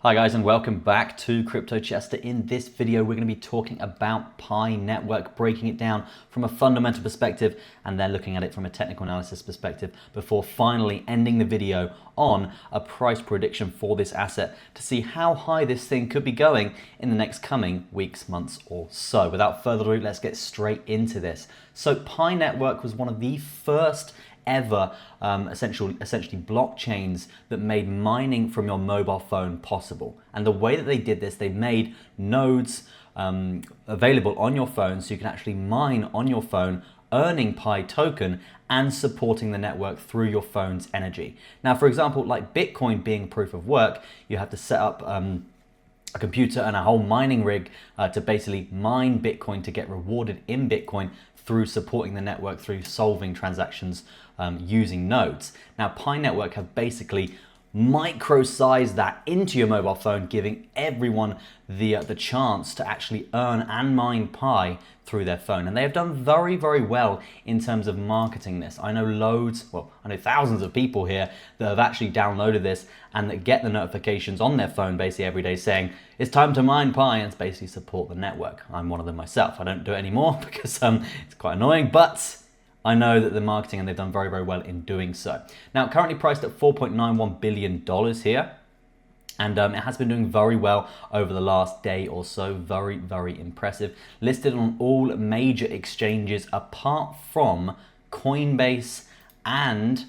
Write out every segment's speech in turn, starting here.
Hi guys, and welcome back to Crypto Chester. In this video, we're going to be talking about Pi Network, breaking it down from a fundamental perspective and then looking at it from a technical analysis perspective before finally ending the video on a price prediction for this asset to see how high this thing could be going in the next coming weeks, months or so. Without further ado, let's get straight into this. So Pi Network was one of the first ever essentially blockchains that made mining from your mobile phone possible. And the way that they did this, they made nodes available on your phone so you can actually mine on your phone, earning Pi token and supporting the network through your phone's energy. Now, for example, like Bitcoin being proof of work, you have to set up a computer and a whole mining rig to basically mine Bitcoin to get rewarded in Bitcoin through supporting the network through solving transactions using nodes. Now, Pi Network have basically micro-sized that into your mobile phone, giving everyone the chance to actually earn and mine Pi through their phone. And they have done very, very well in terms of marketing this. I know I know thousands of people here that have actually downloaded this and that get the notifications on their phone basically every day saying, it's time to mine Pi and basically support the network. I'm one of them myself. I don't do it anymore because it's quite annoying, but I know that the marketing and they've done very, very well in doing so. Now, currently priced at $4.91 billion here. And it has been doing very well over the last day or so. Very, very impressive. Listed on all major exchanges apart from Coinbase and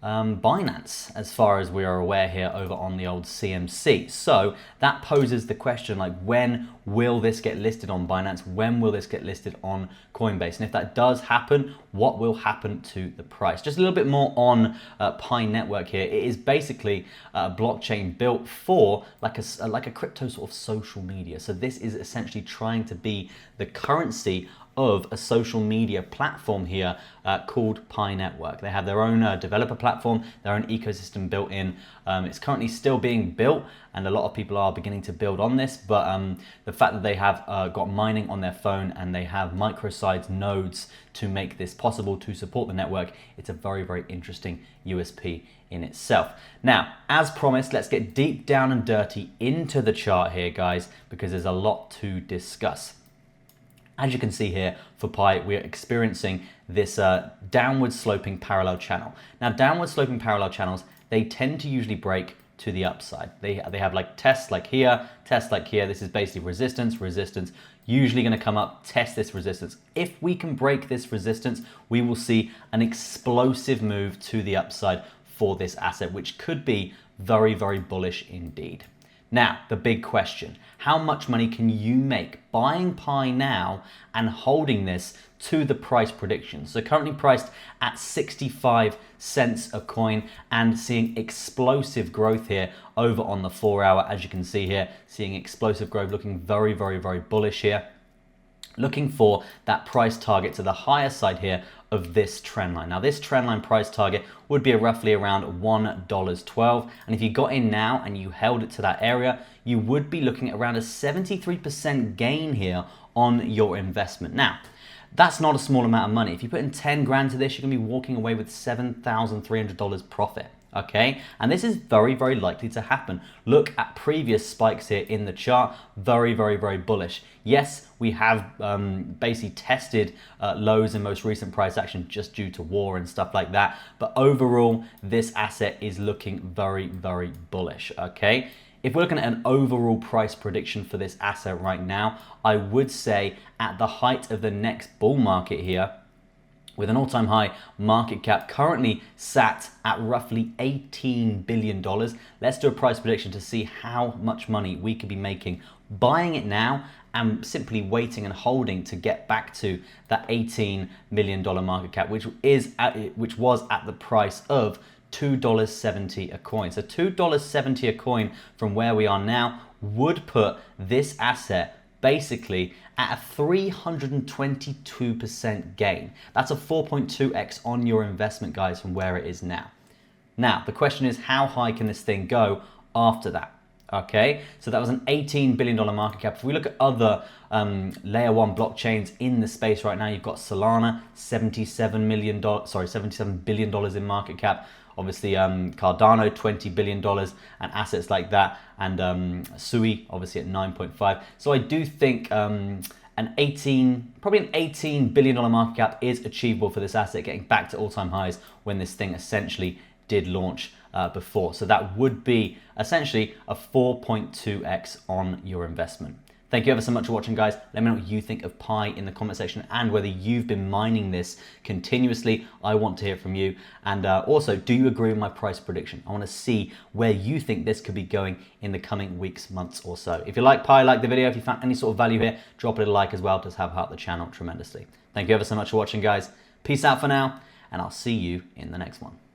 Binance, as far as we are aware here over on the old CMC. So that poses the question, like, when will this get listed on Binance? When will this get listed on Coinbase? And if that does happen, what will happen to the price? Just a little bit more on Pi Network here. It is basically a blockchain built for like a crypto sort of social media. So this is essentially trying to be the currency of a social media platform here called Pi Network. They have their own developer platform, their own ecosystem built in. It's currently still being built and a lot of people are beginning to build on this, but the fact that they have got mining on their phone and they have micro-sized nodes to make this possible to support the network, it's a very, very interesting USP in itself. Now, as promised, let's get deep down and dirty into the chart here, guys, because there's a lot to discuss. As you can see here, for Pi, we're experiencing this downward sloping parallel channel. Now, downward sloping parallel channels, they tend to usually break to the upside. They have like tests like here, tests like here. This is basically resistance, usually going to come up, test this resistance. If we can break this resistance, we will see an explosive move to the upside for this asset, which could be very, very bullish indeed. Now, the big question, how much money can you make buying Pi now and holding this to the price prediction? So currently priced at 65 cents a coin and seeing explosive growth here over on the 4 hour. As you can see here, seeing explosive growth, looking very, very, very bullish here. Looking for that price target to the higher side here of this trend line. Now, this trend line price target would be roughly around $1.12. And if you got in now and you held it to that area, you would be looking at around a 73% gain here on your investment. Now, that's not a small amount of money. If you put in 10 grand to this, you're gonna be walking away with $7,300 profit. Okay, and this is very, very likely to happen. Look at previous spikes here in the chart, very, very, very bullish. Yes, we have basically tested lows in most recent price action just due to war and stuff like that. But overall, this asset is looking very, very bullish, okay? If we're looking at an overall price prediction for this asset right now, I would say at the height of the next bull market here, with an all-time high market cap currently sat at roughly $18 billion. Let's do a price prediction to see how much money we could be making buying it now and simply waiting and holding to get back to that $18 million market cap, which was at the price of $2.70 a coin. So $2.70 a coin from where we are now would put this asset basically at a 322% gain. That's a 4.2x on your investment, guys, from where it is now. Now, the question is, how high can this thing go after that? Okay, so that was an $18 billion market cap. If we look at other layer one blockchains in the space right now, you've got Solana, $77 billion in market cap. obviously Cardano, $20 billion, and assets like that, and Sui, obviously at 9.5. So I do think probably an $18 billion market cap is achievable for this asset, getting back to all-time highs when this thing essentially did launch before. So that would be essentially a 4.2x on your investment. Thank you ever so much for watching, guys. Let me know what you think of Pi in the comment section and whether you've been mining this continuously. I want to hear from you. And also, do you agree with my price prediction? I want to see where you think this could be going in the coming weeks, months or so. If you like Pi, like the video, if you found any sort of value here, drop it a like as well. It does help out the channel tremendously. Thank you ever so much for watching, guys. Peace out for now, and I'll see you in the next one.